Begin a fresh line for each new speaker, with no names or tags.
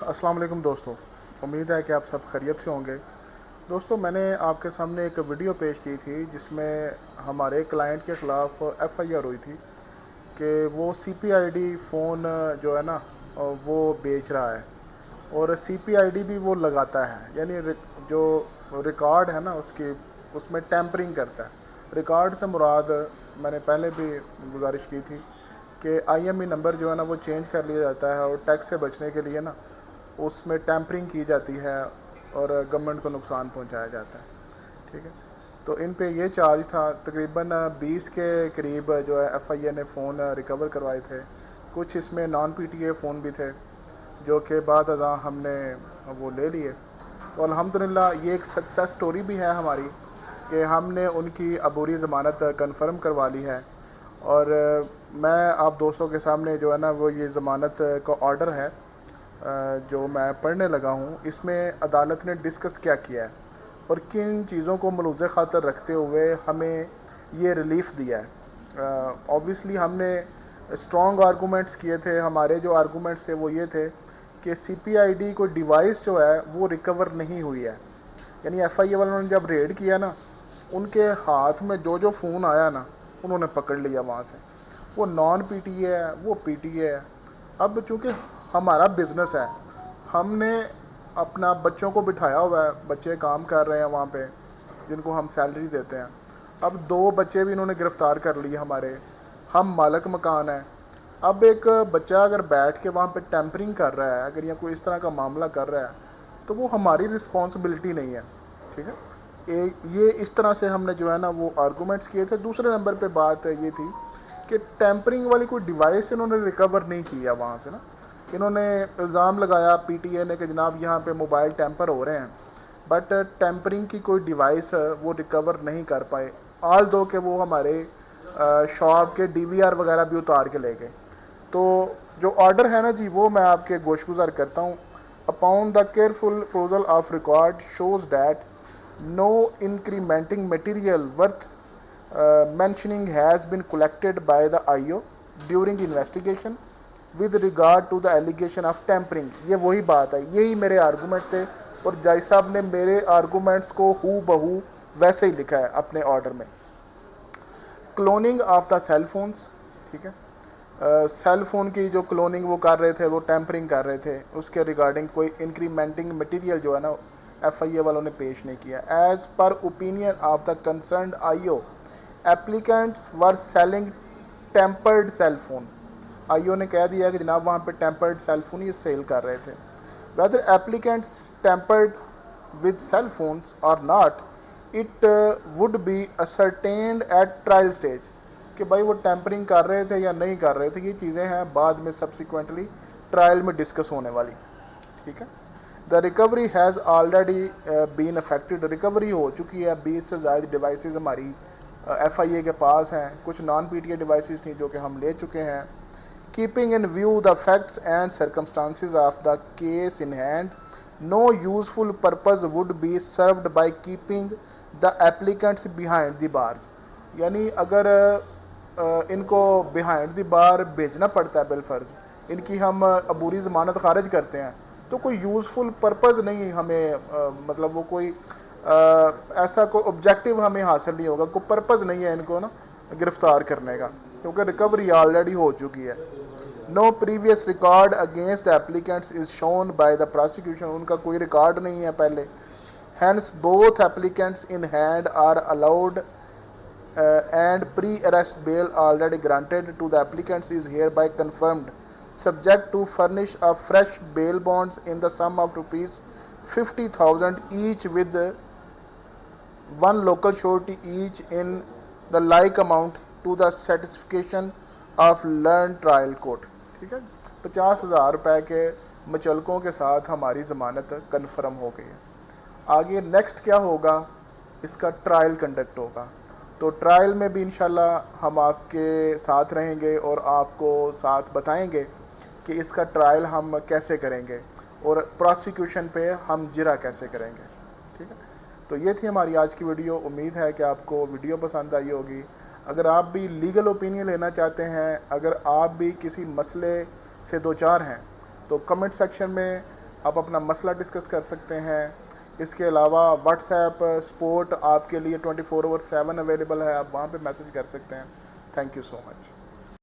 अस्सलाम वालेकुम दोस्तों। उम्मीद है कि आप सब खैरियत से होंगे। दोस्तों, मैंने आपके सामने एक वीडियो पेश की थी जिसमें हमारे क्लाइंट के ख़िलाफ़ एफआईआर हुई थी कि वो सीपीआईडी फ़ोन जो है ना वो बेच रहा है और सीपीआईडी भी वो लगाता है, यानी जो रिकॉर्ड है ना उसकी उसमें टैम्परिंग करता है। रिकॉर्ड से मुराद, मैंने पहले भी गुजारिश की थी कि आईएमई नंबर जो है ना वो चेंज कर लिया जाता है और टैक्स से बचने के लिए ना उसमें टैम्परिंग की जाती है और गवर्नमेंट को नुकसान पहुंचाया जाता है। ठीक है, तो इन पे ये चार्ज था। तकरीबन 20 के करीब जो है एफआईए ने फ़ोन रिकवर करवाए थे। कुछ इसमें नॉन पीटीए फ़ोन भी थे जो कि बाद अज़ां हमने वो ले लिए। तो अल्हम्दुलिल्लाह ये एक सक्सेस स्टोरी भी है हमारी कि हमने उनकी अबूरी ज़मानत कंफर्म करवा ली है। और मैं आप दोस्तों के सामने जो है ना वो ये ज़मानत का ऑर्डर है जो मैं पढ़ने लगा हूँ। इसमें अदालत ने डिस्कस क्या किया है और किन चीज़ों को मलूज़ ख़ातर रखते हुए हमें ये रिलीफ़ दिया है। ऑब्वियसली हमने स्ट्रॉन्ग आर्गूमेंट्स किए थे। हमारे जो आर्गूमेंट्स थे वो ये थे कि सीपीआईडी कोई डिवाइस जो है वो रिकवर नहीं हुई है। यानी एफआईए वालों ने जब रेड किया ना, उनके हाथ में जो जो फ़ोन आया ना उन्होंने पकड़ लिया वहाँ से। वो नॉन पीटीए है, वो पीटीए है। अब चूँकि हमारा बिज़नेस है, हमने अपना बच्चों को बिठाया हुआ है, बच्चे काम कर रहे हैं वहाँ पे जिनको हम सैलरी देते हैं। अब 2 बच्चे भी इन्होंने गिरफ़्तार कर लिए हमारे। हम मालिक मकान है। अब एक बच्चा अगर बैठ के वहाँ पे टेम्परिंग कर रहा है, अगर या कोई इस तरह का मामला कर रहा है, तो वो हमारी रिस्पॉन्सिबिलिटी नहीं है। ठीक है, ये इस तरह से हमने जो है ना वो आर्गूमेंट्स किए थे। दूसरे नंबर पे बात ये थी कि टेम्परिंग वाली कोई डिवाइस इन्होंने रिकवर नहीं किया वहाँ से ना। इन्होंने इल्ज़ाम लगाया पीटीए ने कि जनाब यहाँ पे मोबाइल टैंपर हो रहे हैं, बट टेम्परिंग की कोई डिवाइस वो रिकवर नहीं कर पाए। आल दो कि वो हमारे शॉप के डीवीआर वगैरह भी उतार के ले गए। तो जो ऑर्डर है ना जी वो मैं आपके गोशगुजार करता हूँ। Upon the careful perusal of record shows that no incriminating material worth mentioning has been collected by the IO during investigation with regard to the allegation of tampering। ये वही बात है, यही मेरे आर्गूमेंट्स थे और जज साहब ने मेरे आर्गूमेंट्स को हू बहू वैसे ही लिखा है अपने ऑर्डर में। Cloning of the cell phones, ठीक है, सेल फ़ोन की जो क्लोनिंग वो कर रहे थे, वो टैम्परिंग कर रहे थे, उसके रिगार्डिंग कोई इंक्रीमेंटिंग मटेरियल जो है ना एफआईए वालों ने पेश नहीं किया। As per opinion of the concerned IO applicants were selling tampered cell phone. IO ने कह दिया कि जनाब वहाँ पे टेम्पर्ड सेल फोन ये सेल कर रहे थे। Whether applicants tampered with cell phones और not, it would be ascertained at trial stage. कि भाई वो टैंपरिंग कर रहे थे या नहीं कर रहे थे, ये चीज़ें हैं बाद में सब्सिक्वेंटली ट्रायल में डिस्कस होने वाली। ठीक है, the recovery has already been affected. Recovery हो चुकी है, 20 से ज़्यादा डिवाइसेस हमारी एफआईए के पास हैं। कुछ नॉन पीटीए डिवाइसेस थी जो कि हम ले चुके हैं। Keeping in view the facts and circumstances of the case in hand, no useful purpose would be served by keeping the applicants behind the bars. यानी अगर इनको बिहाइंड द बार भेजना पड़ता है बिलफर्ज, इनकी हम अबूरी ज़मानत खारिज करते हैं, तो कोई यूज़फुल पर्पज़ नहीं हमें मतलब वो कोई ऐसा कोई ऑब्जेक्टिव हमें हासिल नहीं होगा, कोई पर्पज़ नहीं है इनको ना गिरफ़्तार करने का, क्योंकि रिकवरी ऑलरेडी हो चुकी है। No previous record against the applicants is shown by the prosecution. उनका कोई रिकॉर्ड नहीं है पहले। Hence both applicants in hand are allowed and pre-arrest bail already granted to the applicants is hereby confirmed, subject to furnish a fresh bail bonds in the sum of rupees 50,000 each with one local surety each in the like amount to the satisfaction of learned trial court। ठीक है, 50,000 रुपये के मचलकों के साथ हमारी ज़मानत confirm हो गई है। आगे नेक्स्ट क्या होगा, इसका ट्रायल कंडक्ट होगा। तो ट्रायल में भी इंशाल्लाह हम आपके साथ रहेंगे और आपको साथ बताएंगे कि इसका ट्रायल हम कैसे करेंगे और प्रोसिक्यूशन पे हम जिरा कैसे करेंगे। ठीक है, तो ये थी हमारी आज की वीडियो। उम्मीद है कि आपको वीडियो पसंद आई होगी। अगर आप भी लीगल ओपिनियन लेना चाहते हैं, अगर आप भी किसी मसले से दो चार हैं, तो कमेंट सेक्शन में आप अपना मसला डिस्कस कर सकते हैं। इसके अलावा व्हाट्सएप सपोर्ट आपके लिए 24/7 अवेलेबल है, आप वहाँ पे मैसेज कर सकते हैं। Thank you so much.